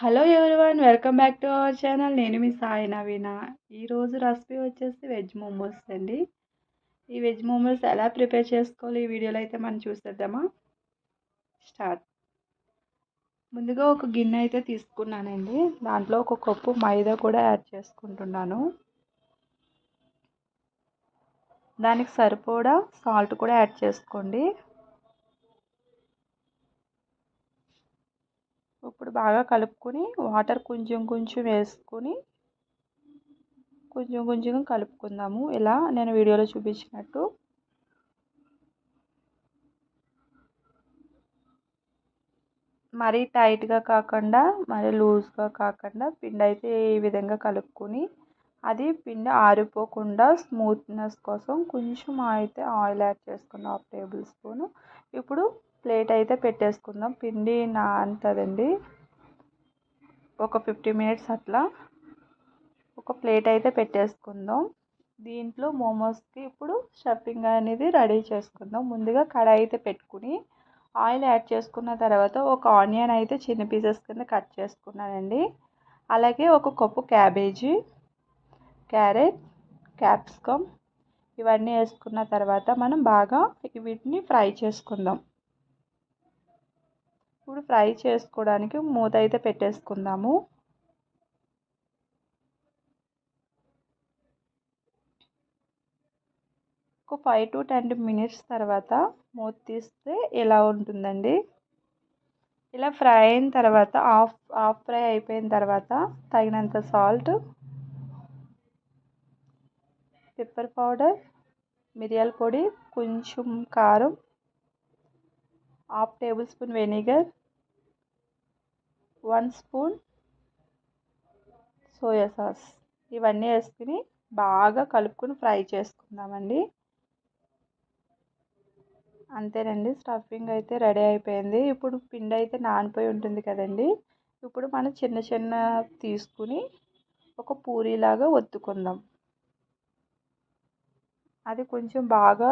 Hello everyone, welcome back to our channel. నేను మీ సాయి నవీన. ఈరోజు recipe వచ్చేసి వెజ్ మోమోస్ అండి. ఈ వెజ్ మోమోస్ ఎలా ప్రిపేర్ చేసుకోవాలి ఈ వీడియోలో అయితే మనం చూసేద్దామా. స్టార్ట్. ముందుగా ఒక గిన్నె అయితే తీసుకున్నానండి. దాంట్లో ఒక కప్పు మైదా కూడా యాడ్ చేసుకుంటున్నాను. దానికి సరిపడా సాల్ట్ కూడా యాడ్ చేసుకోండి. ఇప్పుడు బాగా కలుపుకొని వాటర్ కొంచెం కొంచెం వేసుకొని కొంచెం కొంచెం కలుపుకుందాము. ఇలా నేను వీడియోలో చూపించినట్టు. మరీ టైట్గా కాకుండా మరీ లూజ్గా కాకుండా పిండి అయితే ఈ విధంగా కలుపుకొని అది పిండి ఆరిపోకుండా స్మూత్నెస్ కోసం కొంచెం అయితే ఆయిల్ యాడ్ చేసుకుందాం, 1 టేబుల్ స్పూన్. ఇప్పుడు ప్లేట్ అయితే పెట్టేసుకుందాం. పిండి నానుతుందండి. ఒక 50 మినిట్స్ అట్లా ఒక ప్లేట్ అయితే పెట్టేసుకుందాం. దీంట్లో మోమోస్కి ఇప్పుడు స్టఫింగ్ అనేది రెడీ చేసుకుందాం. ముందుగా కడాయి అయితే పెట్టుకుని ఆయిల్ యాడ్ చేసుకున్న తర్వాత ఒక ఆనియన్ అయితే చిన్న పీసెస్ కింద కట్ చేసుకున్నానండి. అలాగే ఒక కప్పు క్యాబేజీ, క్యారెట్, క్యాప్సికమ్ ఇవన్నీ వేసుకున్న తర్వాత మనం బాగా వీటిని ఫ్రై చేసుకుందాం. ఇప్పుడు ఫ్రై చేసుకోవడానికి మూత అయితే పెట్టేసుకుందాము. ఒక 5 to 10 మినిట్స్ తర్వాత మూత తీస్తే ఇలా ఉంటుందండి. ఇలా ఫ్రై అయిన తర్వాత హాఫ్ ఫ్రై అయిపోయిన తర్వాత తగినంత సాల్ట్, పెప్పర్ పౌడర్, మిరియాల పొడి, కొంచెం కారం, 1/2 table spoon vinegar, 1 spoon soya sauce ఇవన్నీ వేసుకుని బాగా కలుపుకొని ఫ్రై చేసుకుందామండి. అంతేనండి, స్టఫింగ్ అయితే రెడీ అయిపోయింది. ఇప్పుడు పిండి అయితే నానిపోయి ఉంటుంది కదండి. ఇప్పుడు మనం చిన్న చిన్న తీసుకుని ఒక పూరీలాగా ఒత్తుకుందాం. అది కొంచెం బాగా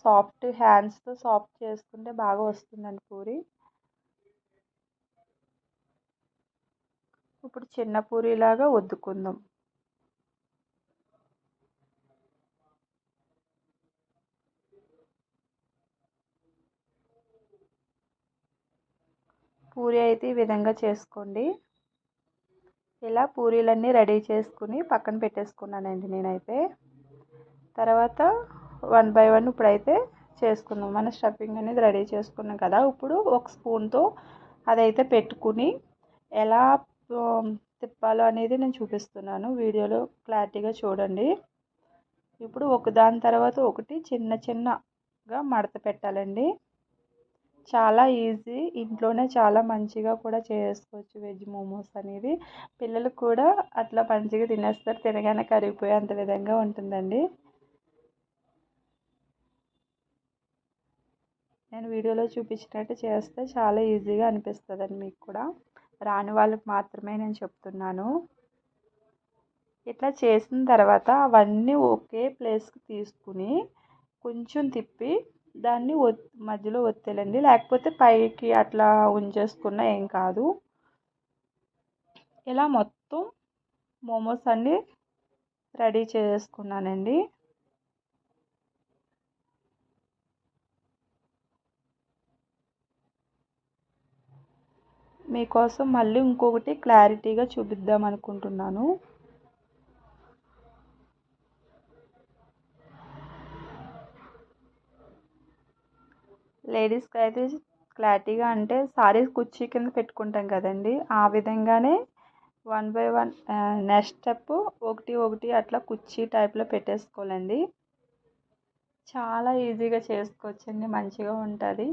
సాఫ్ట్ హ్యాండ్స్తో సాఫ్ట్ చేసుకుంటే బాగా వస్తుందండి పూరి. ఇప్పుడు చిన్న పూరీలాగా ఒత్తుకుందాం. పూరి అయితే ఈ విధంగా చేసుకోండి. ఇలా పూరీలన్నీ రెడీ చేసుకుని పక్కన పెట్టేసుకున్నానండి నేనైతే. తర్వాత 1 by 1 ఇప్పుడైతే చేసుకుందాం. మన స్టఫింగ్ అనేది రెడీ చేసుకున్నాం కదా. ఇప్పుడు ఒక స్పూన్తో అదైతే పెట్టుకుని ఎలా తిప్పాలో అనేది నేను చూపిస్తున్నాను. వీడియోలో క్లారిటీగా చూడండి. ఇప్పుడు ఒకదాని తర్వాత ఒకటి చిన్న చిన్నగా మడత పెట్టాలండి. చాలా ఈజీ, ఇంట్లోనే చాలా మంచిగా కూడా చేసుకోవచ్చు వెజ్ మోమోస్ అనేది. పిల్లలు కూడా అట్లా మంచిగా తినేస్తారు, తినగానే కరిగిపోయే అంత విధంగా ఉంటుందండి. నేను వీడియోలో చూపించినట్టు చేస్తే చాలా ఈజీగా అనిపిస్తుందండి మీకు కూడా. రాని వాళ్ళకి మాత్రమే నేను చెప్తున్నాను. ఇట్లా చేసిన తర్వాత అవన్నీ ఒకే ప్లేస్కి తీసుకుని కొంచెం తిప్పి దాన్ని మధ్యలో ఒత్తేలండి, లేకపోతే పైకి అట్లా ఉంచేసుకున్నా ఏం కాదు. ఇలా మొత్తం మోమోస్ అన్నీ రెడీ చేసుకున్నానండి. మీకోసం మళ్ళీ ఇంకొకటి క్లారిటీగా చూపిద్దాం అనుకుంటున్నాను. లేడీస్కి అయితే క్లారిటీగా అంటే సారీస్ కుర్చీ కింద పెట్టుకుంటాం కదండి, ఆ విధంగానే 1 by 1 నెక్స్ట్ స్టెప్ ఒకటి ఒకటి అట్లా కుర్చీ టైప్లో పెట్టేసుకోవాలండి. చాలా ఈజీగా చేసుకోవచ్చండి, మంచిగా ఉంటుంది.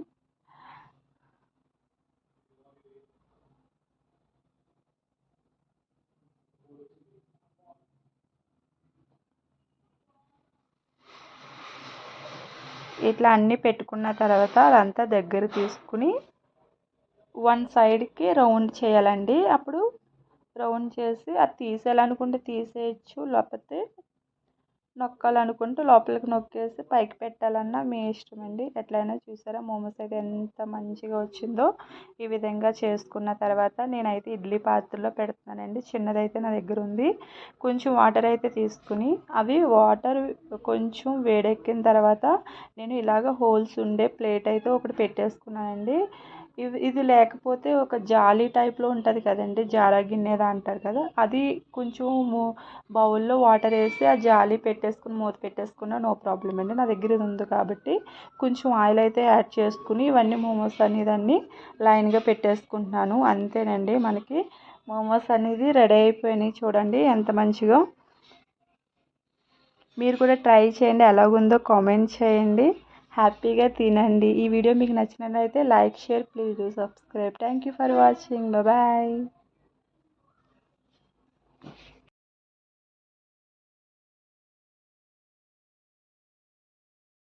ఇట్లా అన్నీ పెట్టుకున్న తర్వాత అదంతా దగ్గర తీసుకుని 1 సైడ్కి రౌండ్ చేయాలండి. అప్పుడు రౌండ్ చేసి అది తీసేయాలనుకుంటే తీసేయచ్చు, లేకపోతే నొక్కాలనుకుంటూ లోపలికి నొక్కేసి పైకి పెట్టాలన్నా మీ ఇష్టం అండి. ఎట్లయినా చూసారా మోమోస్ అయితే ఎంత మంచిగా వచ్చిందో. ఈ విధంగా చేసుకున్న తర్వాత నేనైతే ఇడ్లీ పాత్రలో పెడుతున్నానండి. చిన్నదైతే నా దగ్గర ఉంది. కొంచెం వాటర్ అయితే తీసుకుని అవి వాటర్ కొంచెం వేడెక్కిన తర్వాత నేను ఇలాగ హోల్స్ ఉండే ప్లేట్ అయితే ఒకటి పెట్టేసుకున్నానండి. ఇది లేకపోతే ఒక జాలీ టైప్లో ఉంటుంది కదండి, జారా గిన్నెదా అంటారు కదా, అది కొంచెం బౌల్లో వాటర్ వేసి ఆ జాలి పెట్టేసుకుని మూత పెట్టేసుకున్నా నో ప్రాబ్లం అండి. నా దగ్గర ఇది ఉంది కాబట్టి కొంచెం ఆయిల్ అయితే యాడ్ చేసుకుని ఇవన్నీ మోమోస్ అనేదాన్ని లైన్గా పెట్టేసుకుంటున్నాను. అంతేనండి, మనకి మోమోస్ అనేది రెడీ అయిపోయినాయి. చూడండి ఎంత మంచిగా. మీరు కూడా ట్రై చేయండి, ఎలాగుందో కామెంట్ చేయండి. హ్యాపీగా తినండి. ఈ వీడియో మీకు నచ్చినట్లయితే like, share, please do subscribe. Thank you for watching. Bye.